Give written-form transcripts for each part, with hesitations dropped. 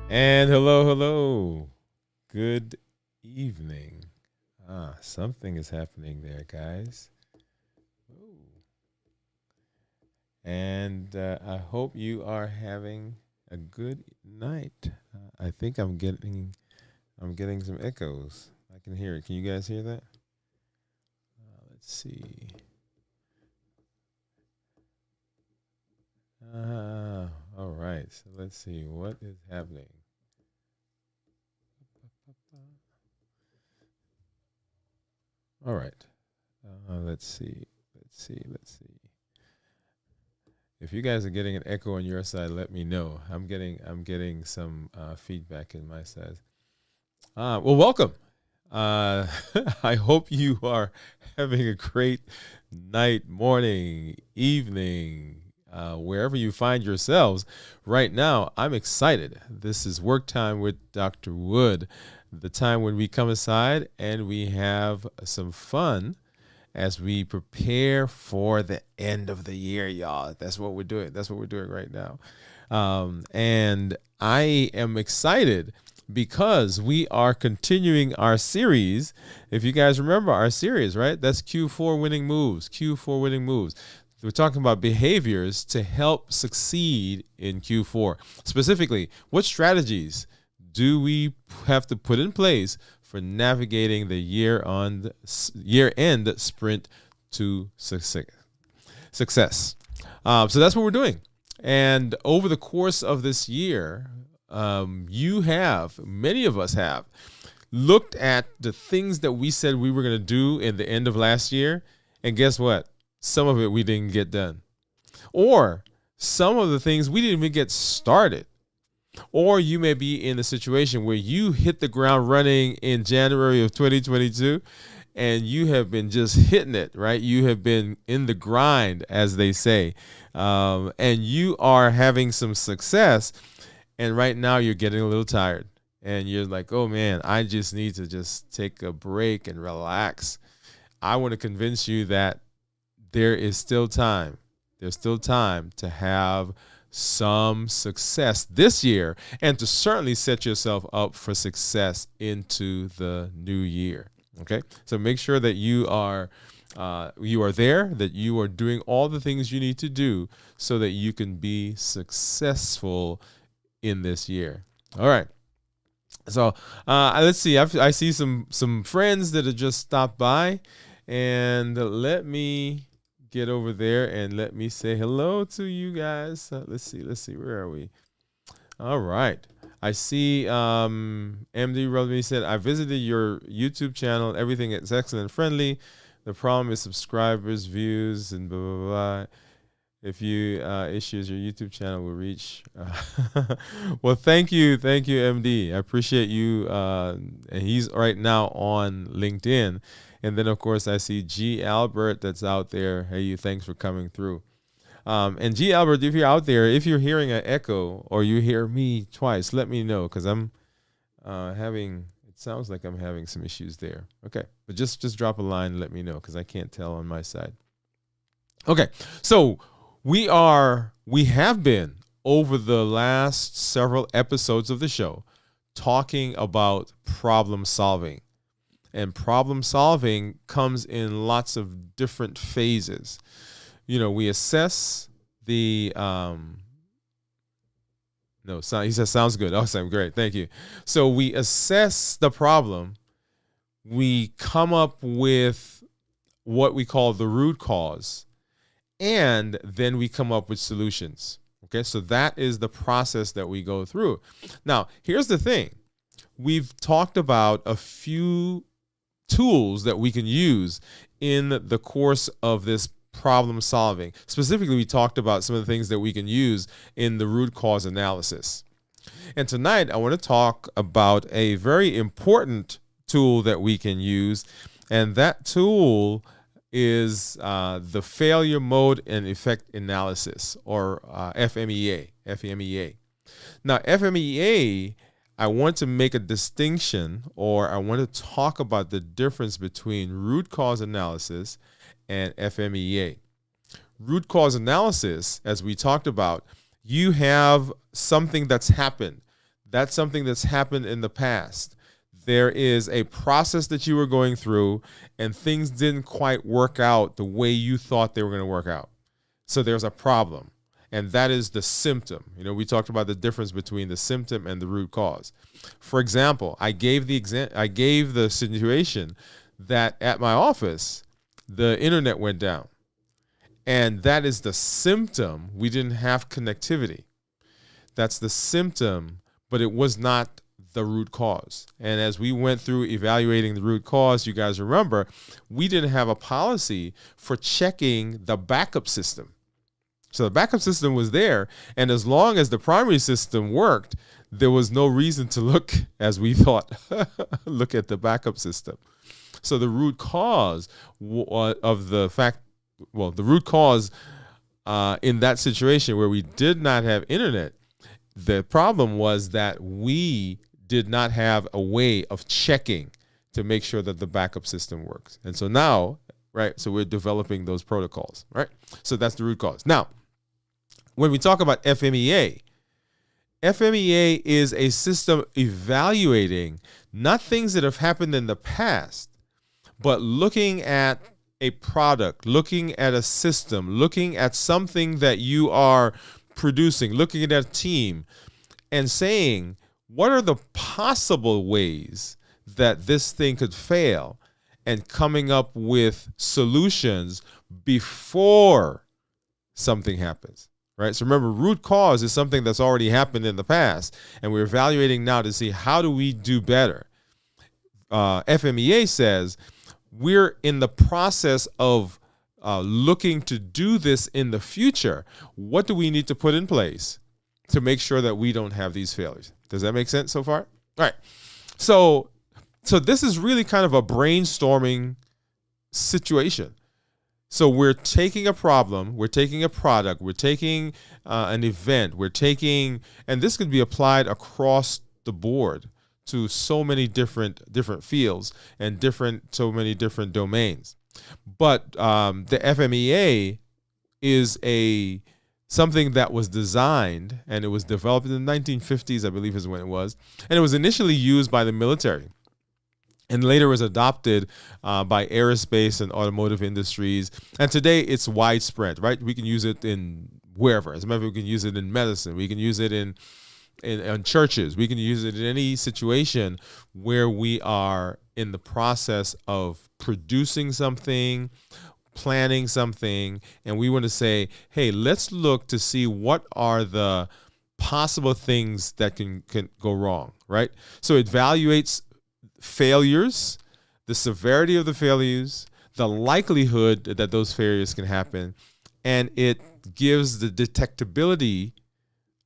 And hello, hello. Good evening. Something is happening there, guys. Ooh. And I hope you are having a good night. I think I'm getting some echoes. I can hear it. Can you guys hear that? Let's see. All right. So let's see what is happening. All right. Let's see. Let's see. If you guys are getting an echo on your side, let me know. I'm getting some feedback in my side. Well, welcome. Uh, I hope you are having a great night, morning, evening, wherever you find yourselves. Right now, I'm excited. This is work time with Dr. Wood, the time when we come aside and we have some fun as we prepare for the end of the year, y'all. That's what we're doing. That's what we're doing right now. And I am excited because we are continuing our series. If you guys remember our series, right? That's Q4 winning moves. Q4 winning moves. We're talking about behaviors to help succeed in Q4. Specifically, what strategies do we have to put in place for navigating the year end sprint to success? So that's what we're doing. And over the course of this year, many of us have looked at the things that we said we were going to do in the end of last year. And guess what? Some of it we didn't get done. Or some of the things we didn't even get started. Or you may be in a situation where you hit the ground running in January of 2022 and you have been just hitting it, right? You have been in the grind, as they say, and you are having some success. And right now you're getting a little tired and you're like, oh man, I just need to just take a break and relax. I want to convince you that there is still time. There's still time to have some success this year and to certainly set yourself up for success into the new year. Okay, so make sure that you are there, that you are doing all the things you need to do so that you can be successful in this year. All right. So let's see. I see some friends that have just stopped by, and let me get over there and let me say hello to you guys. Let's see. Where are we? All right. I see MD Rugby said, I visited your YouTube channel. Everything is excellent and friendly. The problem is subscribers, views, and blah, blah, blah. If you issues, your YouTube channel will reach. Well, thank you, MD. I appreciate you. And he's right now on LinkedIn. And then, of course, I see G. Albert that's out there. Hey, you, thanks for coming through. And G. Albert, if you're out there, if you're hearing an echo or you hear me twice, let me know because I'm it sounds like I'm having some issues there. Okay, but just drop a line and let me know because I can't tell on my side. Okay, so we have been over the last several episodes of the show talking about problem solving. And problem solving comes in lots of different phases. You know, we assess the he says sounds good. Awesome, great, thank you. So we assess the problem. We come up with what we call the root cause, and then we come up with solutions. Okay, so that is the process that we go through. Now, here's the thing. We've talked about a few tools that we can use in the course of this problem solving. Specifically, we talked about some of the things that we can use in the root cause analysis. And tonight, I want to talk about a very important tool that we can use, and that tool is the failure mode and effect analysis, or F.M.E.A. F.M.E.A. Now, F.M.E.A., I want to make a distinction, or I want to talk about the difference between root cause analysis and F.M.E.A. Root cause analysis, as we talked about, you have something that's happened. That's something that's happened in the past. There is a process that you were going through and things didn't quite work out the way you thought they were going to work out. So there's a problem. And that is the symptom. We talked about the difference between the symptom and the root cause. For example, I gave the situation that at my office, the internet went down. And that is the symptom. We didn't have connectivity. That's the symptom, but it was not the root cause. And as we went through evaluating the root cause, you guys remember, we didn't have a policy for checking the backup system. So the backup system was there, and as long as the primary system worked, there was no reason to look, as we thought, look at the backup system. So the root cause of the fact, the root cause in that situation where we did not have internet, the problem was that we did not have a way of checking to make sure that the backup system works. And so now, right, so we're developing those protocols, right? So that's the root cause. Now, when we talk about F.M.E.A., F.M.E.A. is a system evaluating not things that have happened in the past, but looking at a product, looking at a system, looking at something that you are producing, looking at a team, and saying, what are the possible ways that this thing could fail, and coming up with solutions before something happens. Right. So remember, root cause is something that's already happened in the past, and we're evaluating now to see how do we do better. F.M.E.A. says we're in the process of looking to do this in the future. What do we need to put in place to make sure that we don't have these failures? Does that make sense so far? All right. So this is really kind of a brainstorming situation. So we're taking a problem, we're taking a product, we're taking an event, and this could be applied across the board to so many different fields and so many different domains. But the F.M.E.A. is something that was designed, and it was developed in the 1950s, I believe is when it was, and it was initially used by the military. And later was adopted by aerospace and automotive industries. And today it's widespread, right? We can use it in wherever. As a matter of fact, we can use it in medicine. We can use it in churches. We can use it in any situation where we are in the process of producing something, planning something, and we want to say, hey, let's look to see what are the possible things that can go wrong, right? So it evaluates failures, the severity of the failures, the likelihood that those failures can happen, and it gives the detectability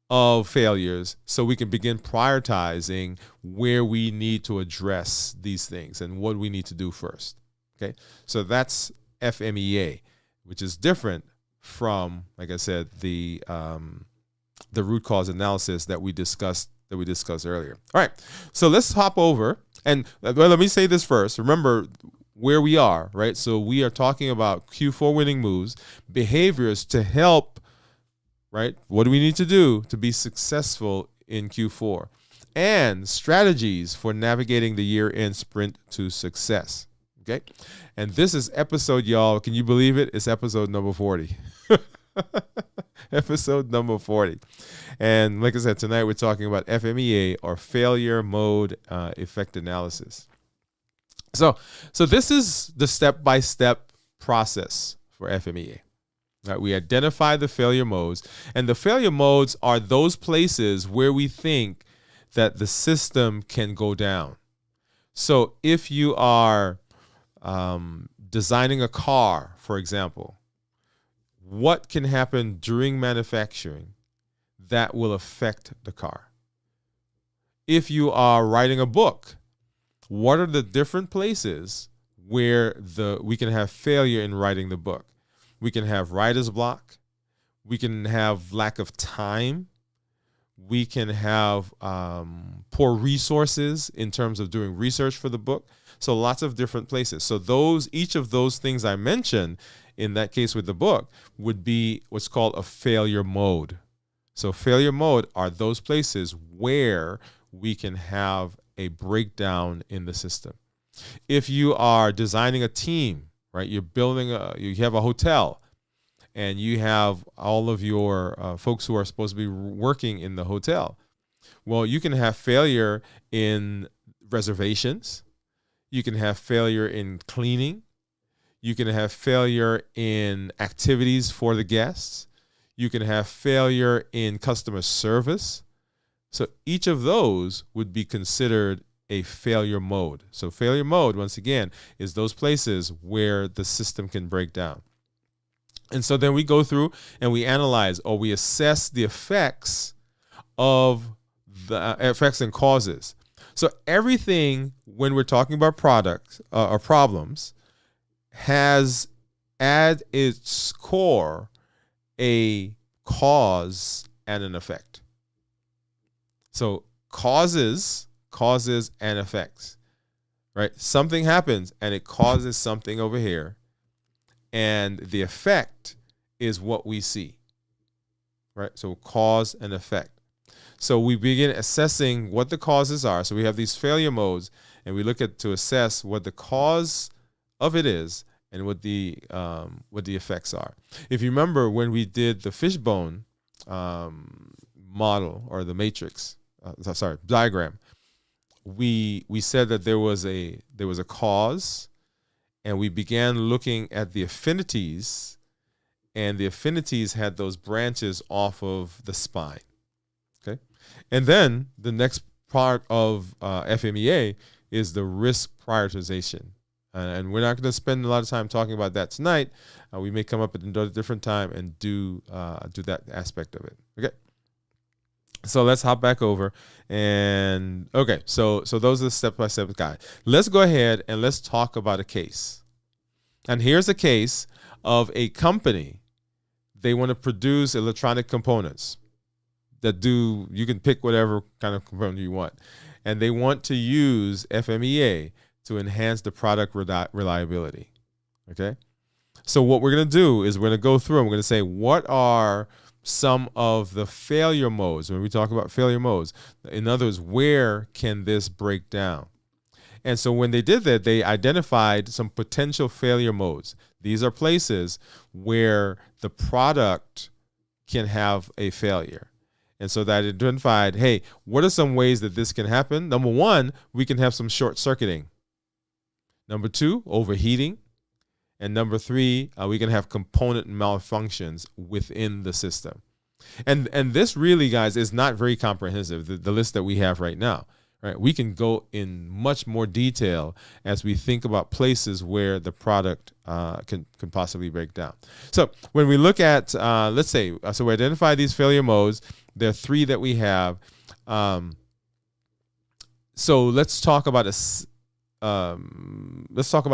of failures so we can begin prioritizing where we need to address these things and what we need to do first. Okay, so that's F.M.E.A., which is different from, like I said, the root cause analysis that we discussed earlier. All right, so let's hop over. And let me say this first. Remember where we are, right? So we are talking about Q4 winning moves, behaviors to help, right? What do we need to do to be successful in Q4? And strategies for navigating the year-end sprint to success, okay? And this is episode, y'all, can you believe it? It's episode number 40. Episode number 40. And like I said, tonight we're talking about F.M.E.A. or failure mode effect analysis. So this is the step-by-step process for F.M.E.A. Right, we identify the failure modes, and the failure modes are those places where we think that the system can go down. So if you are designing a car, for example, what can happen during manufacturing that will affect the car? If you are writing a book, what are the different places where we can have failure in writing the book? We can have writer's block. We can have lack of time. We can have poor resources in terms of doing research for the book. So lots of different places. So each of those things I mentioned in that case with the book would be what's called a failure mode. So failure mode are those places where we can have a breakdown in the system. If you are designing a team, right? You have a hotel, and you have all of your folks who are supposed to be working in the hotel. Well, you can have failure in reservations. You can have failure in cleaning. You can have failure in activities for the guests. You can have failure in customer service. So each of those would be considered a failure mode. So failure mode, once again, is those places where the system can break down. And so then we go through and we analyze, or we assess the effects of the effects and causes. So everything, when we're talking about products or problems, has at its core a cause and an effect. So causes and effects, right? Something happens and it causes something over here, and the effect is what we see, right? So cause and effect. So we begin assessing what the causes are. So we have these failure modes, and we look at to assess what the cause of it is and what the effects are. If you remember when we did the fishbone model or the matrix, diagram, we said that there was a cause, and we began looking at the affinities, and the affinities had those branches off of the spine. Okay, and then the next part of F.M.E.A. is the risk prioritization. And we're not going to spend a lot of time talking about that tonight. We may come up at a different time and do that aspect of it. Okay. So let's hop back over. And okay, so those are the step-by-step guide. Let's go ahead and let's talk about a case. And here's a case of a company. They want to produce electronic components that you can pick whatever kind of component you want. And they want to use F.M.E.A. to enhance the product reliability. Okay? So what we're going to do is we're going to go through and we're going to say, what are some of the failure modes? When we talk about failure modes, in other words, where can this break down? And so when they did that, they identified some potential failure modes. These are places where the product can have a failure. And so that identified, hey, what are some ways that this can happen? Number one, we can have some short circuiting. Number two, overheating. And number three, we can have component malfunctions within the system. And this really, guys, is not very comprehensive, the list that we have right now. Right? We can go in much more detail as we think about places where the product can possibly break down. So when we look at, let's say, so we identify these failure modes. There are three that we have. So let's talk about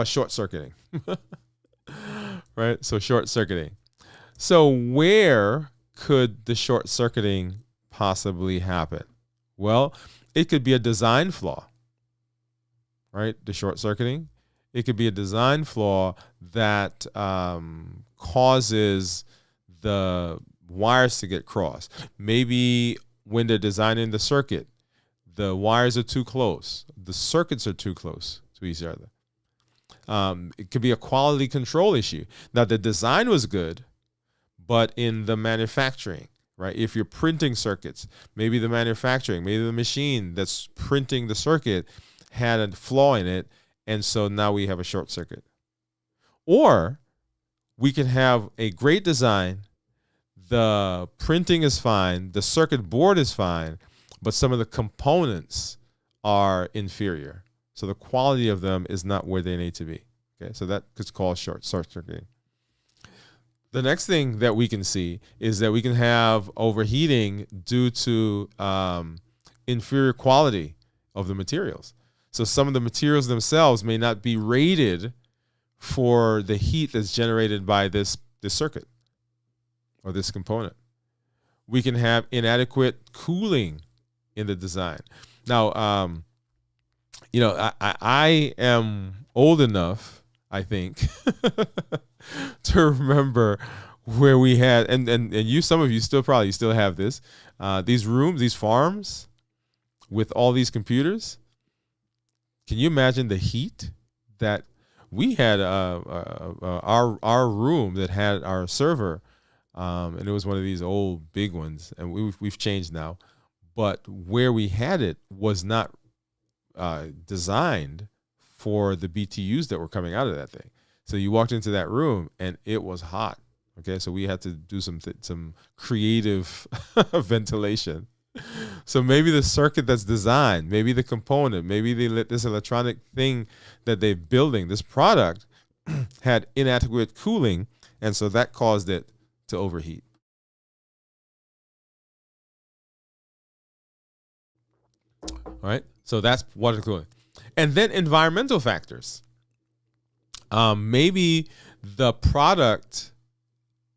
short circuiting. Right? So short circuiting. So where could the short circuiting possibly happen? Well, it could be a design flaw, right? The short circuiting. It could be a design flaw that causes the wires to get crossed. Maybe when they're designing the circuit, the wires are too close. The circuits are too close to each other. It could be a quality control issue. Now, the design was good, but in the manufacturing, right? If you're printing circuits, maybe the machine that's printing the circuit had a flaw in it, and so now we have a short circuit. Or we can have a great design, the printing is fine, the circuit board is fine, but some of the components are inferior. So the quality of them is not where they need to be. Okay, so that is called short circuiting. The next thing that we can see is that we can have overheating due to inferior quality of the materials. So some of the materials themselves may not be rated for the heat that's generated by this circuit or this component. We can have inadequate cooling in the design. Now, I am old enough, I think, to remember where we had, and you, some of you still have this, these rooms, these farms with all these computers. Can you imagine the heat that we had? Our room that had our server, and it was one of these old big ones, and we've changed now. But where we had it was not designed for the BTUs that were coming out of that thing. So you walked into that room and it was hot. Okay, so we had to do some creative ventilation. So maybe the circuit that's designed, maybe the component, maybe this electronic thing that they're building, this product, had inadequate cooling, and so that caused it to overheat. All right, so that's water cooling. And then environmental factors. Maybe the product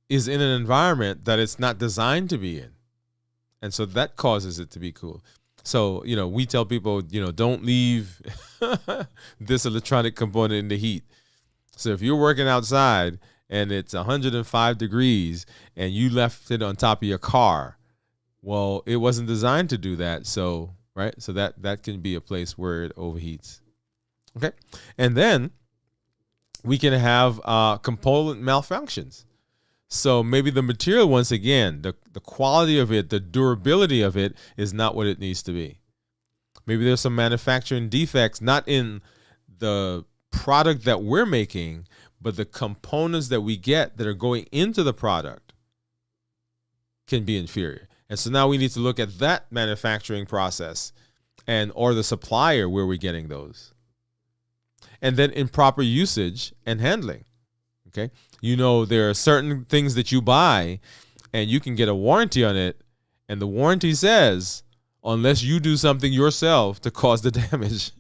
is in an environment that it's not designed to be in. And so that causes it to be cool. So, we tell people, don't leave this electronic component in the heat. So if you're working outside and it's 105 degrees and you left it on top of your car, well, it wasn't designed to do that. So, right. So that can be a place where it overheats. Okay. And then we can have component malfunctions. So maybe the material, once again, the quality of it, the durability of it is not what it needs to be. Maybe there's some manufacturing defects, not in the product that we're making, but the components that we get that are going into the product can be inferior. And so now we need to look at that manufacturing process or the supplier where we're getting those. And then improper usage and handling. Okay. There are certain things that you buy and you can get a warranty on it. And the warranty says, unless you do something yourself to cause the damage,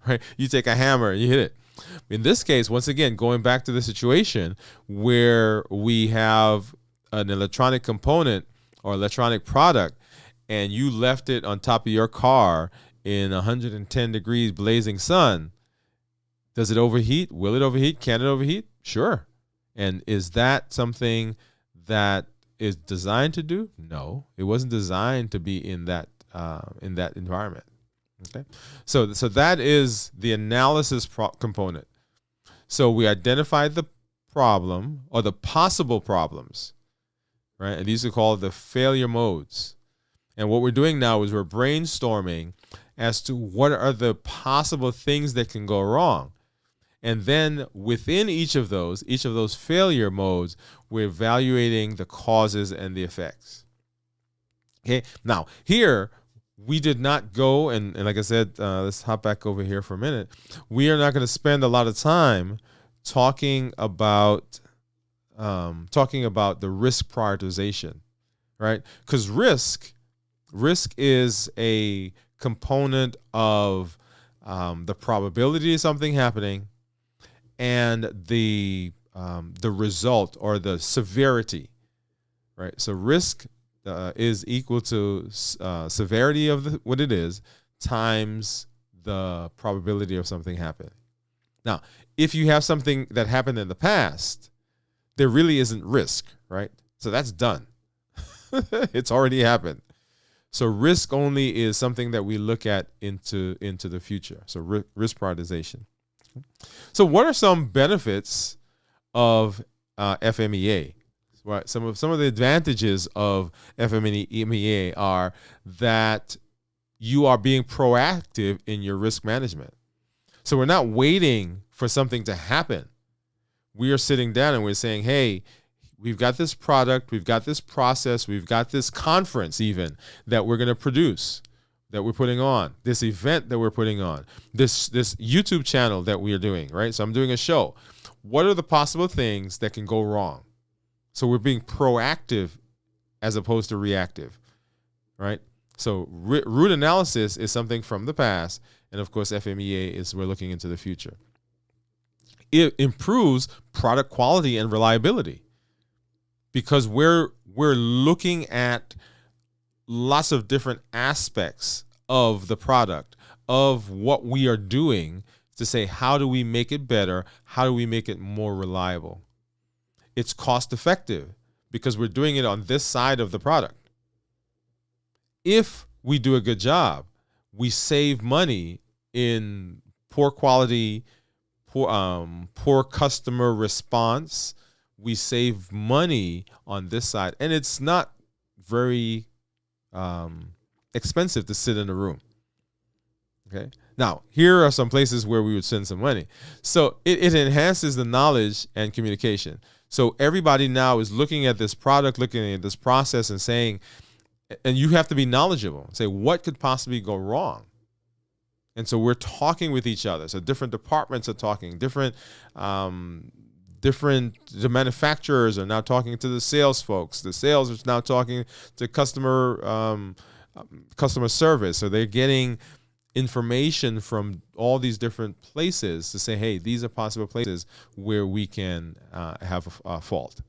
right? You take a hammer and you hit it. In this case, once again, going back to the situation where we have an electronic component or electronic product and you left it on top of your car in 110 degrees blazing sun, does it overheat? Will it overheat? Can it overheat? Sure. And is that something that is designed to do? No, it wasn't designed to be in that environment. Okay, so that is the analysis component. So we identified the problem or the possible problems, right? And these are called the failure modes. And what we're doing now is we're brainstorming as to what are the possible things that can go wrong. And then within each of those failure modes, we're evaluating the causes and the effects. Okay. Now, here, we did not go, and like I said, let's hop back over here for a minute. We are not going to spend a lot of time talking about the risk prioritization, right? Because risk is a component of the probability of something happening and the result or the severity, right? So risk is equal to severity of what it is times the probability of something happening. Now, if you have something that happened in the past, there really isn't risk, right? So that's done. It's already happened. So risk only is something that we look at into the future. So risk prioritization. So what are some benefits of F.M.E.A? Right. Some of the advantages of F.M.E.A are that you are being proactive in your risk management. So we're not waiting for something to happen. We are sitting down and we're saying, hey, we've got this product, we've got this process, we've got this conference even that we're going to produce, that we're putting on, this event that we're putting on, this YouTube channel that we are doing, right? So I'm doing a show. What are the possible things that can go wrong? So we're being proactive as opposed to reactive, right? So root analysis is something from the past, and of course F.M.E.A is we're looking into the future. It improves product quality and reliability because we're looking at lots of different aspects of the product, of what we are doing to say, how do we make it better? How do we make it more reliable? It's cost effective because we're doing it on this side of the product. If we do a good job, we save money in poor quality, poor customer response. We save money on this side, and it's not very expensive to sit in a room. Okay. Now, here are some places where we would spend some money. So it enhances the knowledge and communication. So everybody now is looking at this product, looking at this process and saying, and you have to be knowledgeable. Say, what could possibly go wrong? And so we're talking with each other. So different departments are talking. The manufacturers are now talking to the sales folks. The sales is now talking to customer service. So they're getting information from all these different places to say, hey, these are possible places where we can have a fault.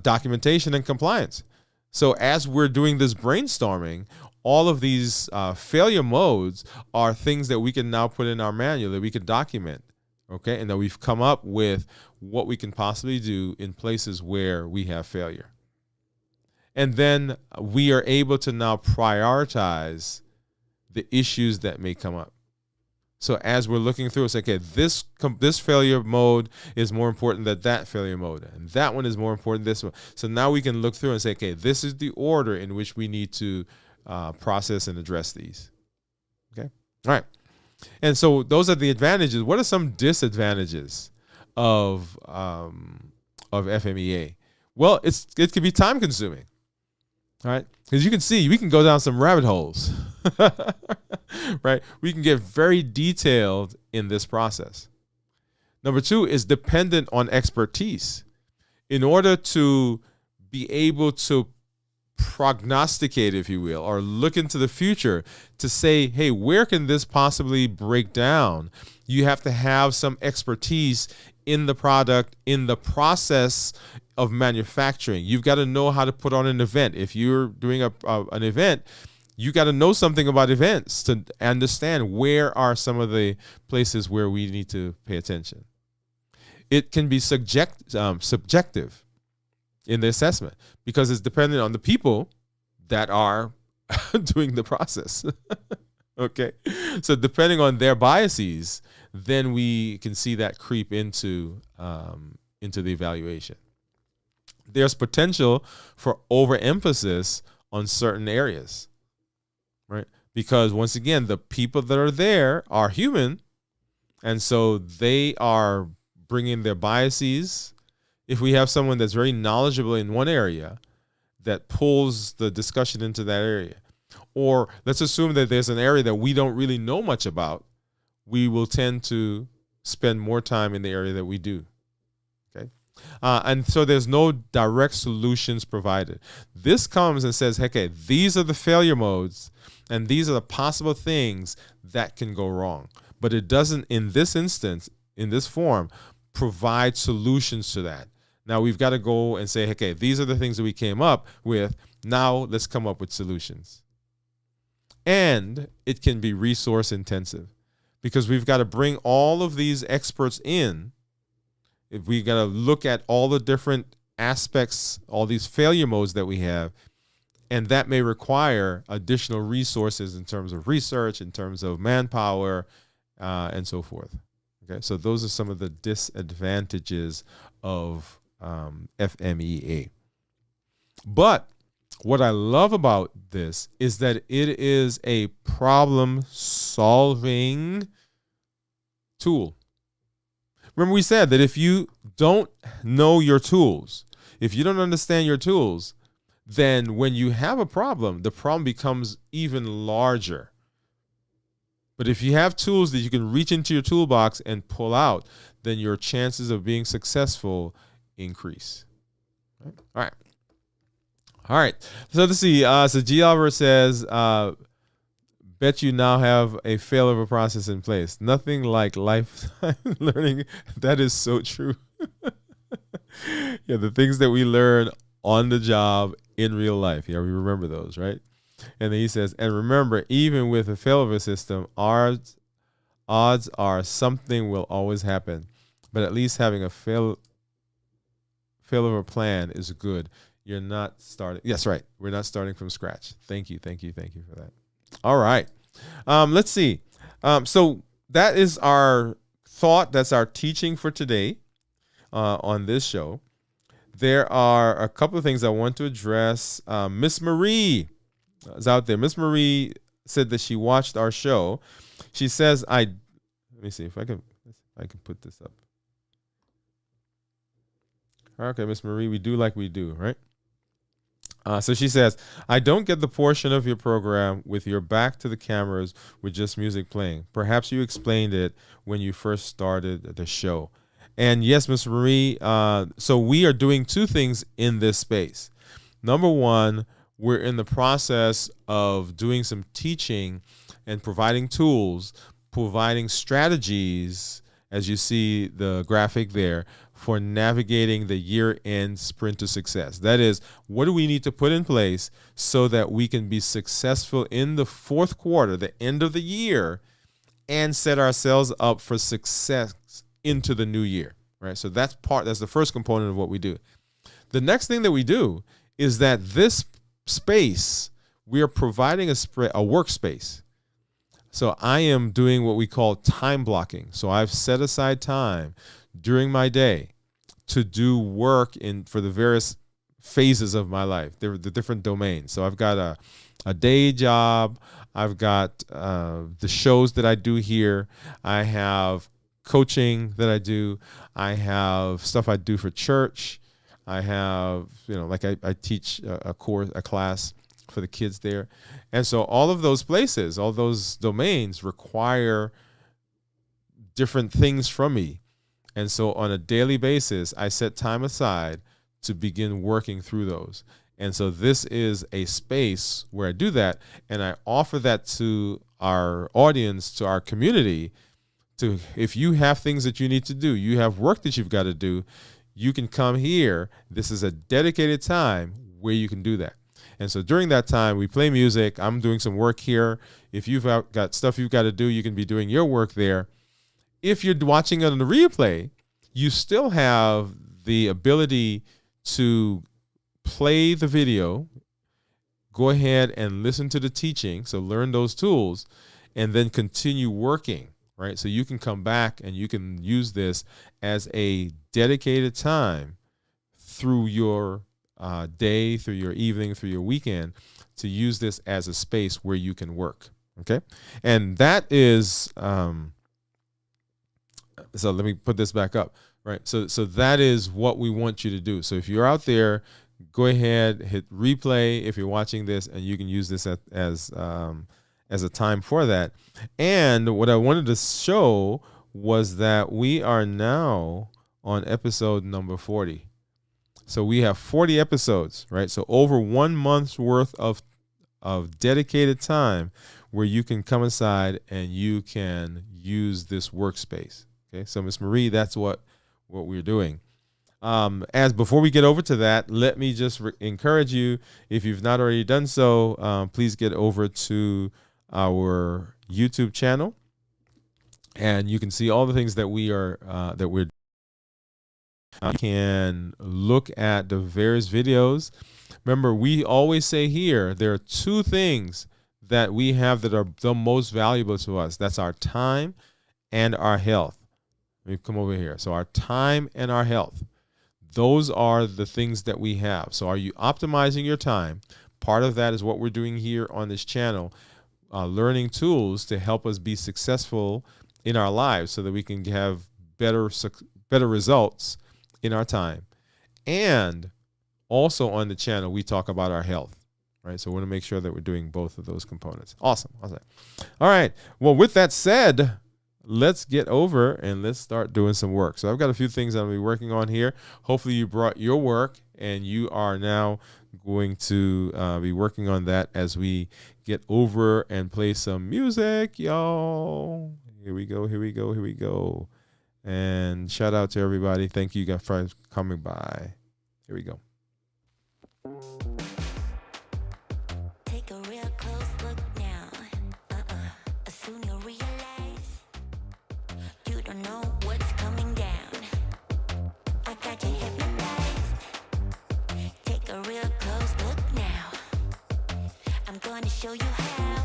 Documentation and compliance. So as we're doing this brainstorming, all of these failure modes are things that we can now put in our manual that we can document, okay? And that we've come up with what we can possibly do in places where we have failure. And then we are able to now prioritize the issues that may come up. So as we're looking through, it's like, okay, this failure mode is more important than that failure mode, and that one is more important than this one. So now we can look through and say, okay, this is the order in which we need to process and address these. Okay, all right. And so those are the advantages. What are some disadvantages of FMEA? Well, it can be time consuming. All right, because you can see we can go down some rabbit holes, right? We can get very detailed in this process. Number two is dependent on expertise. In order to be able to prognosticate, if you will, or look into the future to say, hey, where can this possibly break down? You have to have some expertise in the product, in the process of manufacturing. You've got to know how to put on an event. If you're doing an event, you got to know something about events to understand where are some of the places where we need to pay attention. It can be subjective in the assessment because it's dependent on the people that are doing the process. Okay, so depending on their biases, then we can see that creep into the evaluation. There's potential for overemphasis on certain areas, right? Because once again, the people that are there are human, and so they are bringing their biases. If we have someone that's very knowledgeable in one area that pulls the discussion into that area, or let's assume that there's an area that we don't really know much about, we will tend to spend more time in the area that we do. Okay, and so there's no direct solutions provided. This comes and says, okay, these are the failure modes, and these are the possible things that can go wrong. But it doesn't, in this instance, in this form, provide solutions to that. Now we've got to go and say, okay, these are the things that we came up with. Now let's come up with solutions. And it can be resource intensive because we've got to bring all of these experts in. If we got to look at all the different aspects, all these failure modes that we have, and that may require additional resources in terms of research, in terms of manpower, and so forth. Okay, so those are some of the disadvantages of FMEA. But what I love about this is that it is a problem-solving tool. Remember we said that if you don't know your tools, if you don't understand your tools, then when you have a problem, the problem becomes even larger. But if you have tools that you can reach into your toolbox and pull out, then your chances of being successful increase. All right. So let's see. So G. Albert says, bet you now have a failover process in place. Nothing like lifetime learning. That is so true. Yeah, the things that we learn on the job in real life. Yeah, we remember those, right? And then he says, and remember, even with a failover system, odds are something will always happen. But at least having a failure of a plan is good. You're not starting. Yes, right. We're not starting from scratch. Thank you for that. All right. Let's see. So that is our thought. That's our teaching for today on this show. There are a couple of things I want to address. Miss Marie is out there. Miss Marie said that she watched our show. She says, let me see if I can put this up. Okay, Miss Marie, we do like we do, right? So she says, I don't get the portion of your program with your back to the cameras with just music playing. Perhaps you explained it when you first started the show. And yes, Miss Marie, so we are doing two things in this space. Number one, we're in the process of doing some teaching and providing tools, providing strategies, as you see the graphic there, for navigating the year-end sprint to success. That is, what do we need to put in place so that we can be successful in the fourth quarter, the end of the year, and set ourselves up for success into the new year, right? So that's the first component of what we do. The next thing that we do is that this space, we are providing a workspace. So I am doing what we call time blocking. So I've set aside time during my day to do work for the various phases of my life, the different domains. So I've got a day job. I've got the shows that I do here. I have coaching that I do. I have stuff I do for church. I have, like I teach a class for the kids there. And so all of those places, all those domains require different things from me. And so on a daily basis, I set time aside to begin working through those. And so this is a space where I do that, and I offer that to our audience, to our community, if you have things that you need to do, you have work that you've got to do, you can come here. This is a dedicated time where you can do that. And so during that time, we play music. I'm doing some work here. If you've got stuff you've got to do, you can be doing your work there. If you're watching it on the replay, you still have the ability to play the video, go ahead and listen to the teaching, so learn those tools, and then continue working, right? So you can come back and you can use this as a dedicated time through your day, through your evening, through your weekend, to use this as a space where you can work, okay? And that is... So let me put this back up, right? So that is what we want you to do. So if you're out there, go ahead, hit replay if you're watching this, and you can use this as a time for that. And what I wanted to show was that we are now on episode number 40. So we have 40 episodes, right? So over 1 month's worth of dedicated time where you can come inside and you can use this workspace. Okay, so Miss Marie, that's what we're doing. As before we get over to that, let me just encourage you, if you've not already done so, please get over to our YouTube channel, and you can see all the things that we're doing. You can look at the various videos. Remember, we always say here there are two things that we have that are the most valuable to us. That's our time and our health. Let me come over here. So our time and our health, those are the things that we have. So are you optimizing your time? Part of that is what we're doing here on this channel, learning tools to help us be successful in our lives so that we can have better results in our time. And also on the channel, we talk about our health, right? So we want to make sure that we're doing both of those components. Awesome. All right. Well, with that said, let's get over and let's start doing some work. So I've got a few things I'm going to be working on here. Hopefully you brought your work and you are now going to be working on that as we get over and play some music, y'all. Here we go. And shout out to everybody. Thank you guys for coming by. Here we go. Take a real close look now. Soon you'll realize you don't know what's coming down. I got you hypnotized. show you how.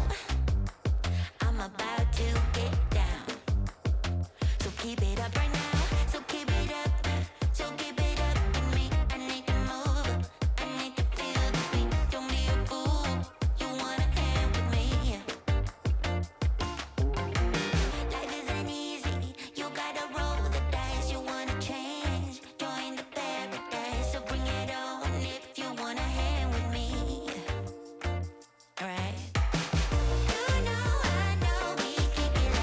I'm about to get down. So keep it up right now. So keep it up. So keep it up with me. I need to move. I need to feel the beat. Don't be a fool. You wanna hang with me. Life isn't easy. You gotta roll the dice. You wanna change. Join the paradise. So bring it on if you wanna hang with me. Right? You know I know we keep it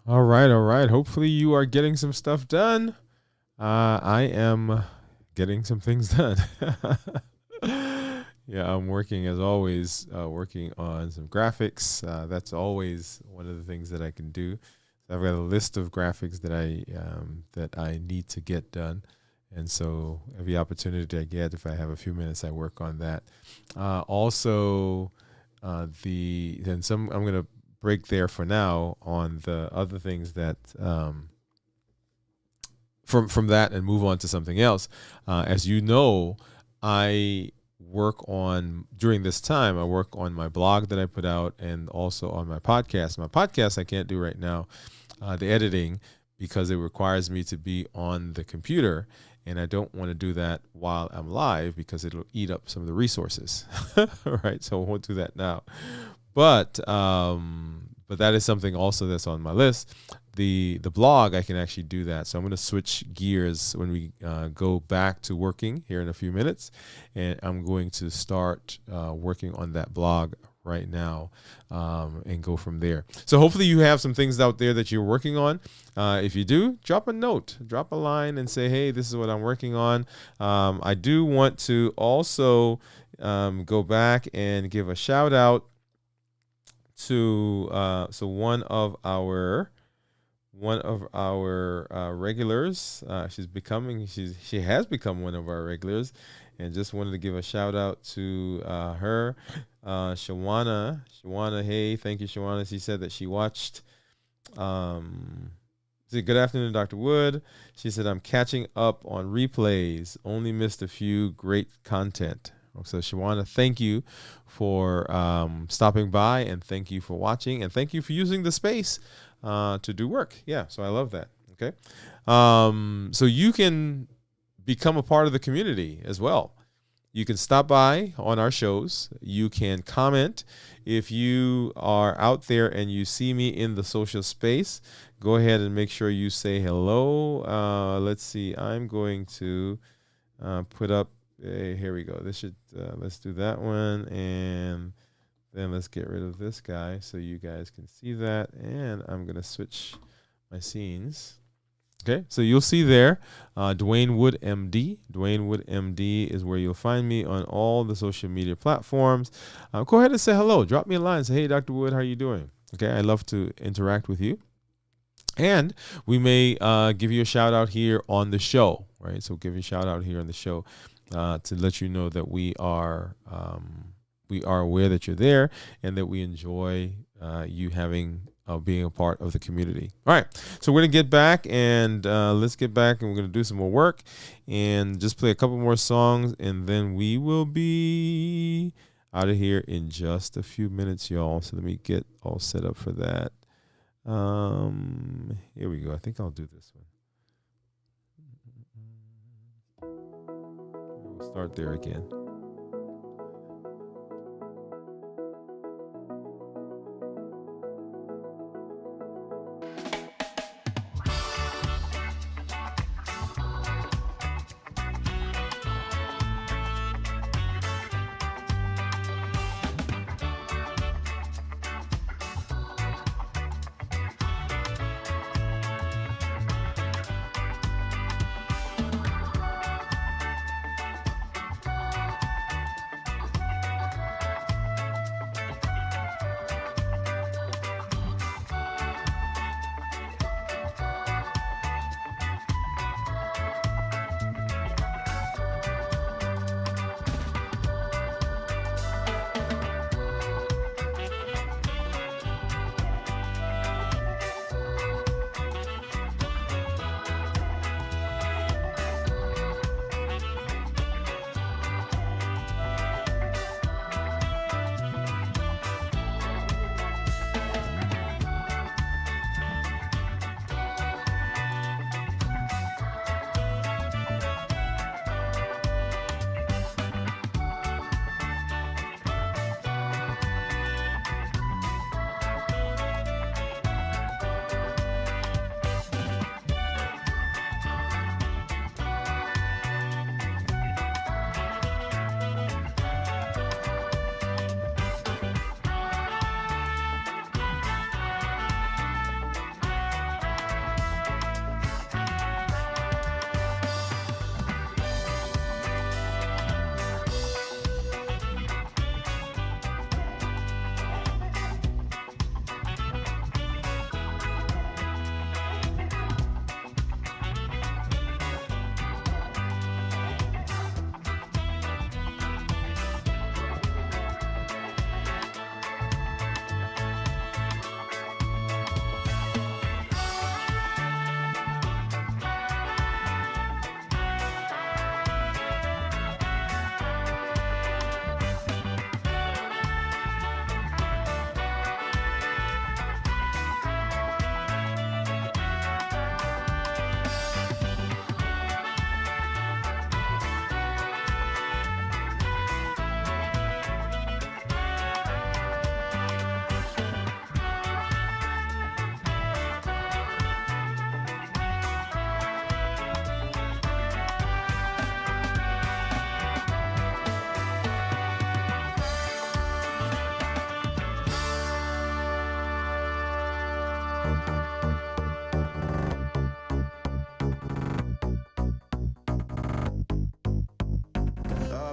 All right, all right. Hopefully you are getting some stuff done. I am getting some things done. Yeah, I'm working as always, working on some graphics. That's always one of the things that I can do. I've got a list of graphics that I need to get done, and so every opportunity I get, if I have a few minutes, I work on that. Also, I'm gonna break there for now on the other things that from that and move on to something else. As you know, I work on during this time. I work on my blog that I put out, and also on my podcast. My podcast I can't do right now, the editing, because it requires me to be on the computer, and I don't want to do that while I'm live because it'll eat up some of the resources. Right, so I won't do that now. But that is something also that's on my list. The blog, I can actually do that. So I'm going to switch gears when we go back to working here in a few minutes, and I'm going to start working on that blog right now and go from there. So hopefully you have some things out there that you're working on. If you do, drop a note, drop a line and say, hey, this is what I'm working on. I do want to also go back and give a shout out to one of our regulars. She has become one of our regulars, and just wanted to give a shout out to her, Shawana. Hey, thank you, Shawana. She said that she watched. Good afternoon, Dr. Woode. She said, I'm catching up on replays. Only missed a few great content. So Shawana, thank you for stopping by, and thank you for watching, and thank you for using the space to do work. Yeah, so I love that. Okay, so you can become a part of the community as well. You can stop by on our shows. You can comment. If you are out there and you see me in the social space, go ahead and make sure you say hello. Let's see. I'm going to put up. Here we go. This should. Let's do that one, and then let's get rid of this guy so you guys can see that. And I'm gonna switch my scenes. Okay, so you'll see there, Dwain Woode, MD. Dwain Woode, MD is where you'll find me on all the social media platforms. Go ahead and say hello. Drop me a line. Say, hey, Dr. Woode, how are you doing? Okay, I love to interact with you. And we may give you a shout out here on the show, right? So give you a shout out here on the show to let you know that we are aware that you're there, and that we enjoy you being a part of the community. All right, so we're gonna get back, and let's get back, and we're gonna do some more work and just play a couple more songs, and then we will be out of here in just a few minutes, y'all. So let me get all set up for that. Here we go. I think I'll do this one. We'll start there again.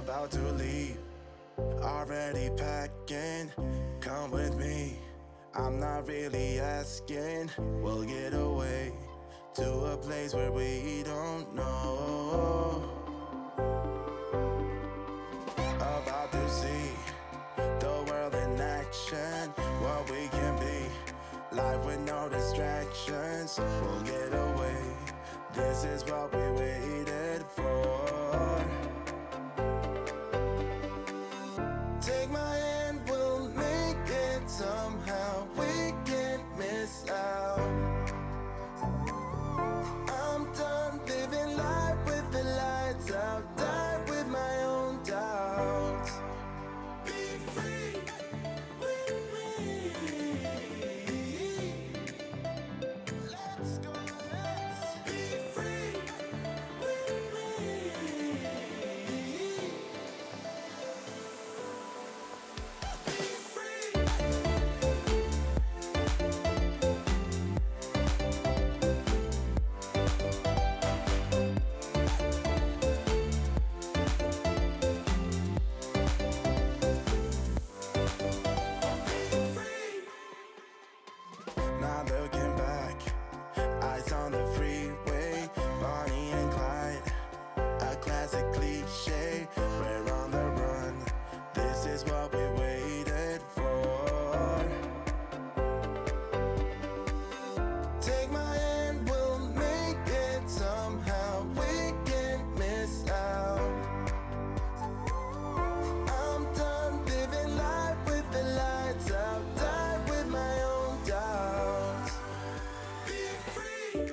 about to leave, already packing. Come with me, I'm not really asking. We'll get away to a place where we don't know. About to see the world in action, what we can be, life with no distractions. We'll get away, this is what we waited for. Take my hand, we'll make it somehow. We can't miss out. I'm done living life with the lights out, die with my own doubts. Be free with me. Let's go, let's be free with me. Be free. Not looking back, eyes on the freeway, Bonnie and Clyde, a classic cliche. We're on the run, this is what we waited for. Take my hand, we'll make it somehow. We can't miss out. I'm done living life with the lights out, die with my own doubts. Be free.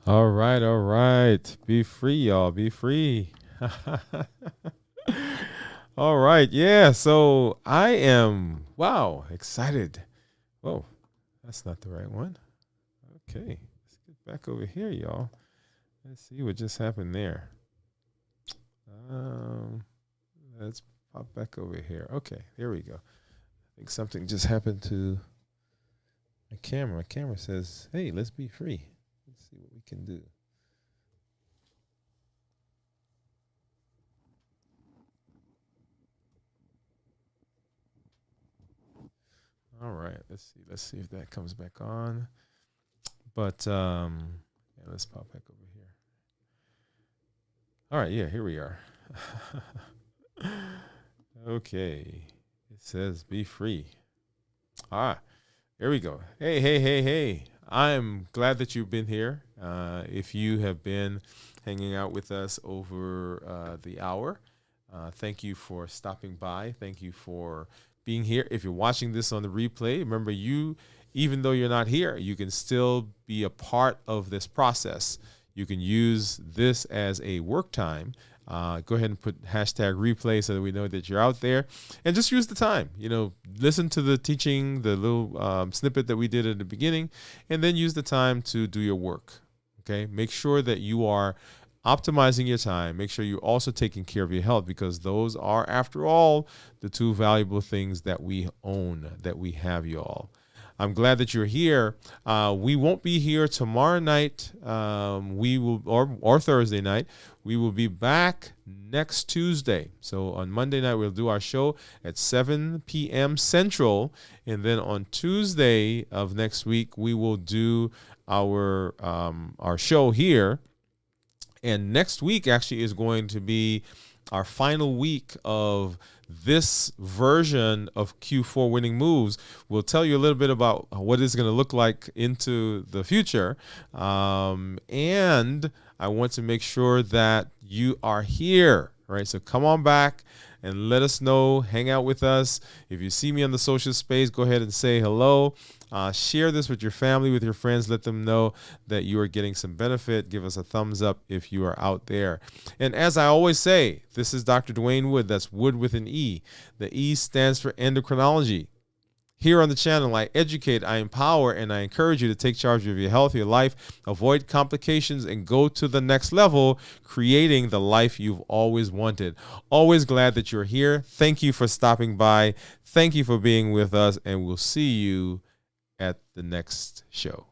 All right, all right. Be free, y'all. Be free. All right, yeah. So I am excited. Whoa, that's not the right one. Okay, let's get back over here, y'all. Let's see what just happened there. Let's pop back over here. Okay, here we go. I think something just happened to my camera. My camera says, "Hey, let's be free." Let's see what we can do. All right, let's see. Let's see if that comes back on. But yeah, let's pop back over here. All right, yeah, here we are. Okay, it says be free. There we go. Hey. I'm glad that you've been here. If you have been hanging out with us over the hour, thank you for stopping by. Thank you for being here. If you're watching this on the replay, remember even though you're not here, you can still be a part of this process. You can use this as a work time. Go ahead and put hashtag replay so that we know that you're out there, and just use the time. Listen to the teaching, the little snippet that we did at the beginning, and then use the time to do your work. Okay. Make sure that you are optimizing your time. Make sure you're also taking care of your health, because those are, after all, the two valuable things that we own, that we have, y'all. I'm glad that you're here. We won't be here tomorrow night. We will, or Thursday night. We will be back next Tuesday. So on Monday night, we'll do our show at 7 p.m. Central. And then on Tuesday of next week, we will do our show here. And next week actually is going to be our final week of this version of Q4 Winning Moves. We'll tell you a little bit about what it's going to look like into the future. And I want to make sure that you are here, right? So come on back and let us know. Hang out with us. If you see me on the social space, go ahead and say hello. Share this with your family, with your friends. Let them know that you are getting some benefit. Give us a thumbs up if you are out there. And as I always say, this is Dr. Dwain Woode. That's Wood with an E. The E stands for endocrinology. Here on the channel, I educate, I empower, and I encourage you to take charge of your health, your life, avoid complications, and go to the next level, creating the life you've always wanted. Always glad that you're here. Thank you for stopping by. Thank you for being with us, and we'll see you at the next show.